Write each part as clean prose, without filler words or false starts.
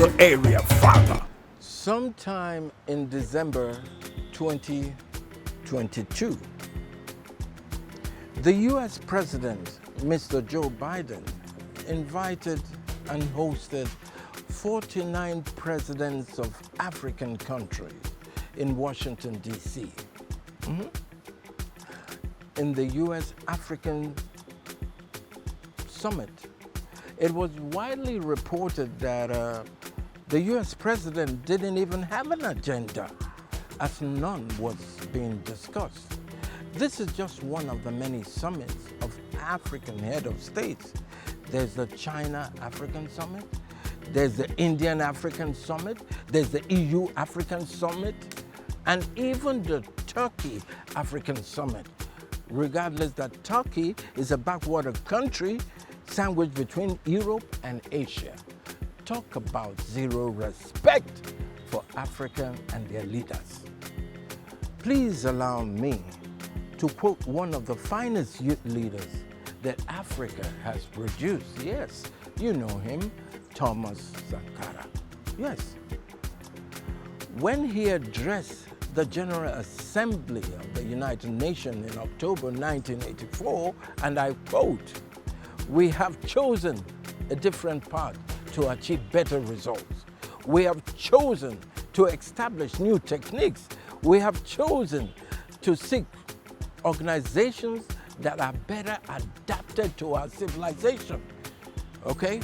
metro area, Fada. Sometime in December 2022, the US President, Mr. Joe Biden, invited and hosted 49 presidents of African countries in Washington, D.C. In the US African Summit. It was widely reported that the US President didn't even have an agenda, as none was being discussed. This is just one of the many summits of African head of states. There's the China African Summit, there's the Indian African Summit, there's the EU African Summit, and even the Turkey African Summit. Regardless that Turkey is a backwater country sandwiched between Europe and Asia. Talk about zero respect for Africa and their leaders. Please allow me to quote one of the finest youth leaders that Africa has produced. Yes, you know him, Thomas Sankara. Yes. When he addressed the General Assembly of the United Nations in October 1984, and I quote, "We have chosen a different path to achieve better results. We have chosen to establish new techniques. We have chosen to seek organizations that are better adapted to our civilization." Okay?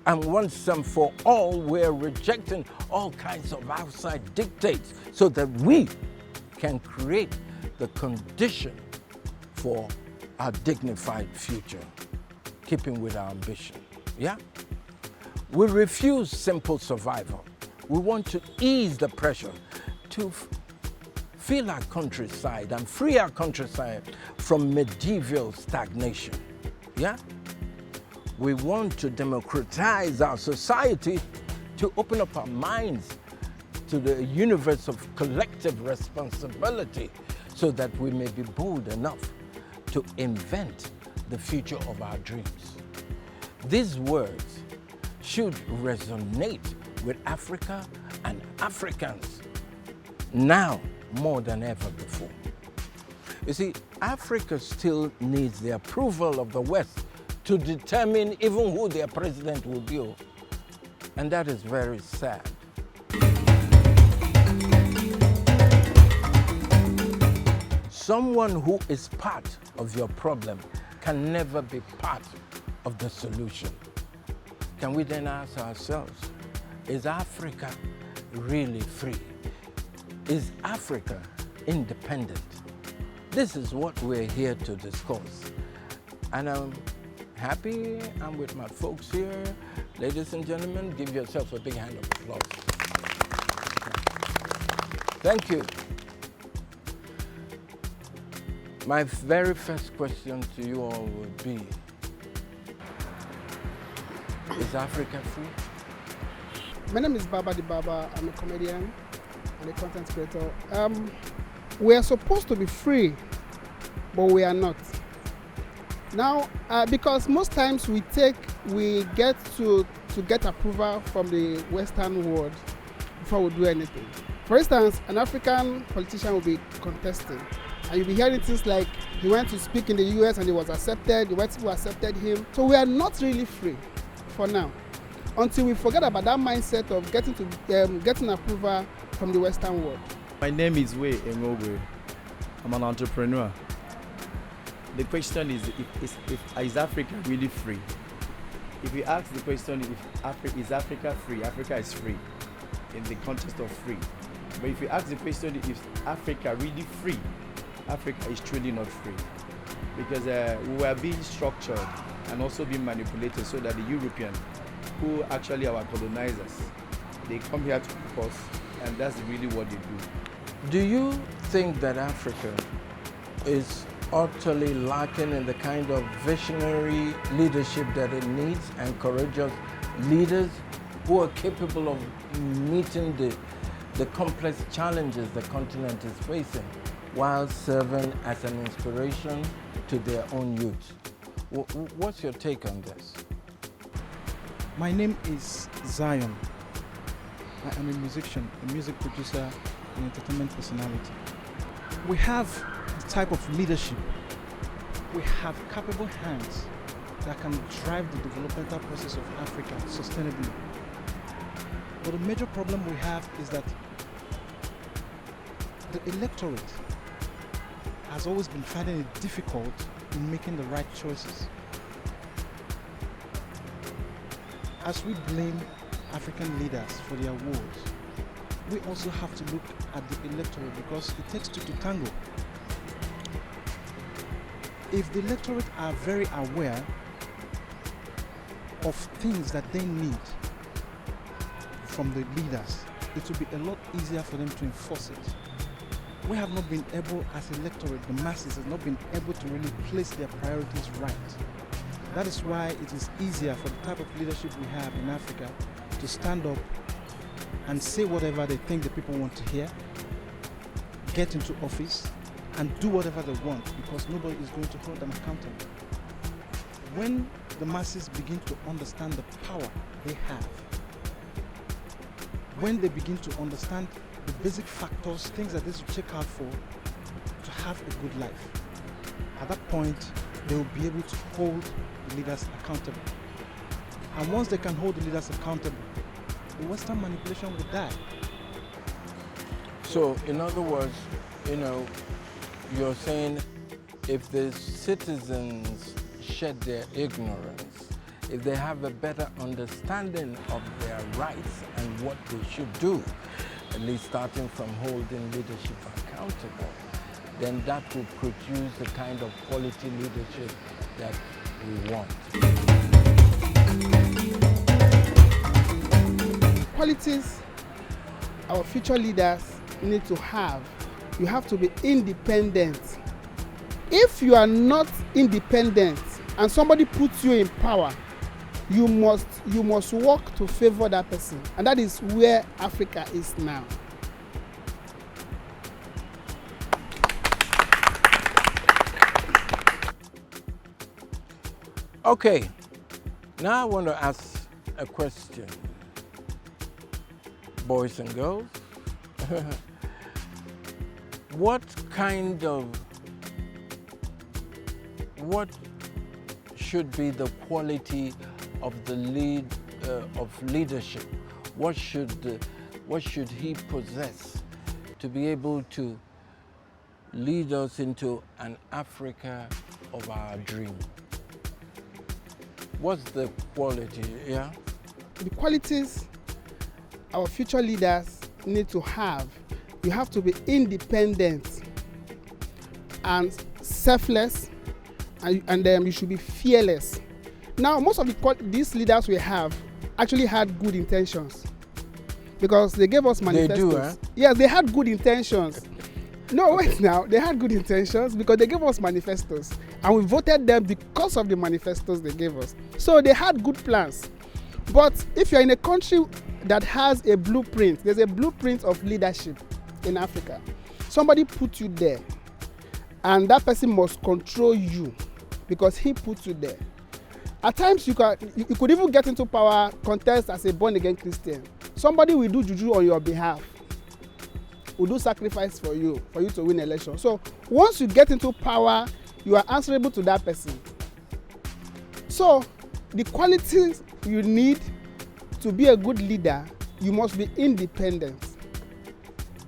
And once and for all, we're rejecting all kinds of outside dictates so that we can create the condition for our dignified future, keeping with our ambition. Yeah? We refuse simple survival. We want to ease the pressure to fill our countryside and free our countryside from medieval stagnation. Yeah? We want to democratize our society to open up our minds to the universe of collective responsibility so that we may be bold enough to invent the future of our dreams. These words should resonate with Africa and Africans now more than ever before. You see, Africa still needs the approval of the West to determine even who their president will be. And that is very sad. Someone who is part of your problem can never be part of the solution. Can we then ask ourselves, is Africa really free? Is Africa independent? This is what we're here to discuss. And I'm happy I'm with my folks here. Ladies and gentlemen, give yourselves a big hand of applause. Thank you. My very first question to you all would be, is Africa free? My name is Baba the Baba. I'm a comedian and a content creator. We are supposed to be free, but we are not. Now, because most times we get to get approval from the Western world before we do anything. For instance, an African politician will be contesting, and you'll be hearing things like he went to speak in the US and he was accepted, the white people accepted him. So we are not really free for now, until we forget about that mindset of getting approval from the Western world. My name is Wei Engogwe. I'm an entrepreneur. The question is Africa really free? If we ask the question, is Africa free? Africa is free in the context of free. But if you ask the question, is Africa really free? Africa is truly not free. Because we are being structured and also being manipulated so that the Europeans, who actually are our colonizers, they come here to help us, and that's really what they do. Do you think that Africa is utterly lacking in the kind of visionary leadership that it needs and courageous leaders who are capable of meeting the complex challenges the continent is facing while serving as an inspiration to their own youth? What's your take on this? My name is Zion. I am a musician, a music producer, an entertainment personality. We have the type of leadership. We have capable hands that can drive the developmental process of Africa sustainably. But the major problem we have is that the electorate has always been finding it difficult in making the right choices. As we blame African leaders for their wars, we also have to look at the electorate because it takes two to tango. If the electorate are very aware of things that they need from the leaders, it will be a lot easier for them to enforce it. We have not been able, as electorate, the masses have not been able to really place their priorities right. That is why it is easier for the type of leadership we have in Africa to stand up and say whatever they think the people want to hear, get into office, and do whatever they want because nobody is going to hold them accountable. When the masses begin to understand the power they have, when they begin to understand the basic factors, things that they should check out for to have a good life, at that point, they will be able to hold the leaders accountable. And once they can hold the leaders accountable, the Western manipulation will die. So, in other words, you're saying if the citizens shed their ignorance, if they have a better understanding of their rights and what they should do, at least starting from holding leadership accountable, then that will produce the kind of quality leadership that we want. Qualities our future leaders need to have. You have to be independent. If you are not independent and somebody puts you in power, you must work to favor that person. And that is where Africa is now. Okay, now I want to ask a question. Boys and girls, what should be the quality of the leadership? What should he possess to be able to lead us into an Africa of our dream? What's the quality, yeah? The qualities our future leaders need to have. You have to be independent and selfless, and you should be fearless. Now, most of these leaders we have actually had good intentions because they gave us manifestos. They do, eh? Yes, they had good intentions. No, wait now. They had good intentions because they gave us manifestos and we voted them because of the manifestos they gave us. So they had good plans. But if you're in a country that has a blueprint, there's a blueprint of leadership in Africa. Somebody put you there and that person must control you because he put you there. At times you could even get into power contest as a born-again Christian. Somebody will do juju on your behalf, will do sacrifice for you to win election. So once you get into power, you are answerable to that person. So the qualities you need to be a good leader, you must be independent,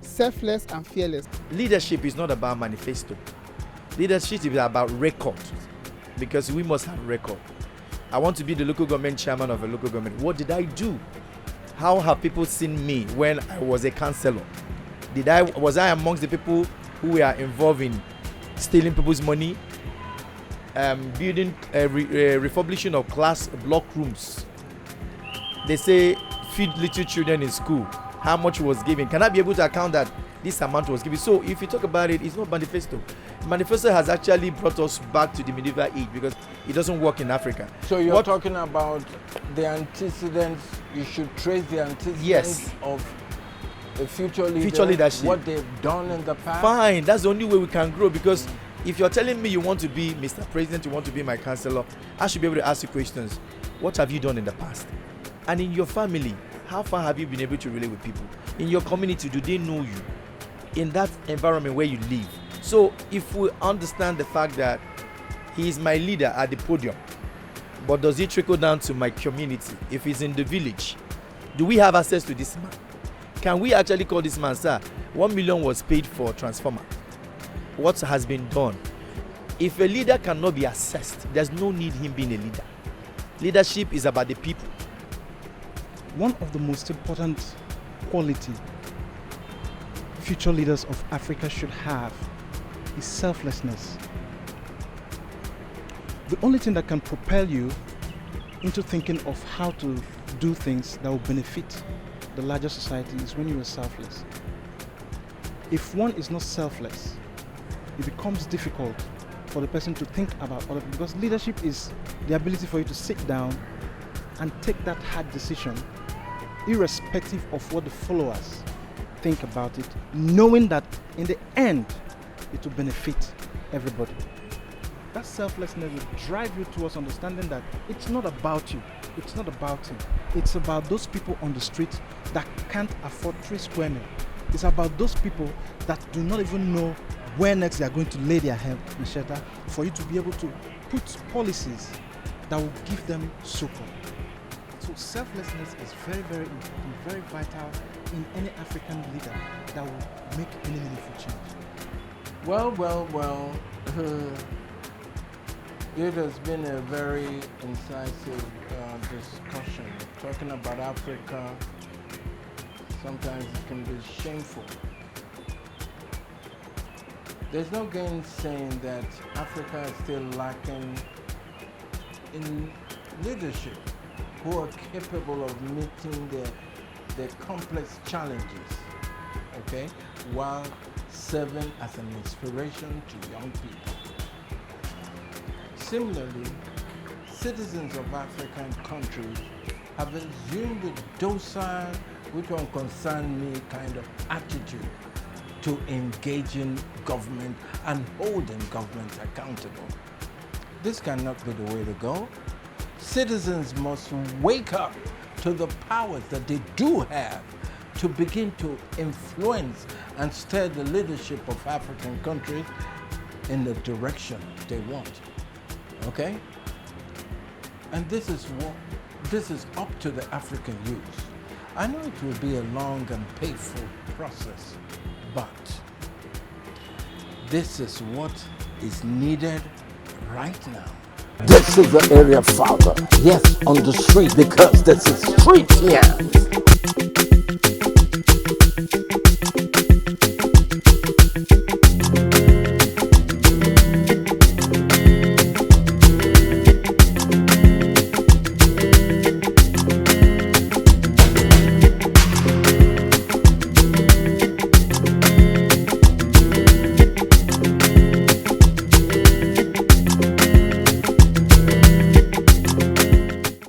selfless and fearless. Leadership is not about manifesto. Leadership is about record, because we must have record. I want to be the local government chairman of a local government. What did I do? How have people seen me when I was a councillor? Was I amongst the people who were involved in stealing people's money, building refurbishing of class block rooms? They say feed little children in school. How much was given? Can I be able to account that this amount was given? So if you talk about it, it's not manifesto. Manifesto has actually brought us back to the medieval age because it doesn't work in Africa. So you're talking about the antecedents. You should trace the antecedents, yes, of the future leadership, what they've done in the past. Fine, that's the only way we can grow, because if you're telling me you want to be Mr. President, you want to be my councillor, I should be able to ask you questions. What have you done in the past? And in your family, how far have you been able to relate with people? In your community, do they know you? In that environment where you live. So if we understand the fact that he is my leader at the podium, but does it trickle down to my community? If he's in the village, do we have access to this man? Can we actually call this man, sir? 1 million was paid for transformer. What has been done? If a leader cannot be assessed, there's no need him being a leader. Leadership is about the people. One of the most important quality future leaders of Africa should have is selflessness. The only thing that can propel you into thinking of how to do things that will benefit the larger society is when you are selfless. If one is not selfless, it becomes difficult for the person to think about other people, because leadership is the ability for you to sit down and take that hard decision irrespective of what the followers think about it, knowing that in the end it will benefit everybody. That selflessness will drive you towards understanding that it's not about you, it's not about him, it's about those people on the street that can't afford 3 square meals. It's about those people that do not even know where next they are going to lay their head in shelter, for you to be able to put policies that will give them succor. So selflessness is very, very important, very vital in any African leader that will make any meaningful change. Well. It has been a very incisive discussion. Talking about Africa, sometimes it can be shameful. There's no gainsaying that Africa is still lacking in leadership who are capable of meeting the complex challenges, okay, while serving as an inspiration to young people. Similarly, citizens of African countries have assumed a docile, which won't concern me kind of attitude to engaging government and holding government accountable. This cannot be the way to go. Citizens must wake up to the powers that they do have to begin to influence and steer the leadership of African countries in the direction they want. Okay? And this is up to the African youth. I know it will be a long and painful process, but this is what is needed right now. This is the area of Fada. Yes, on the street, because this is street here.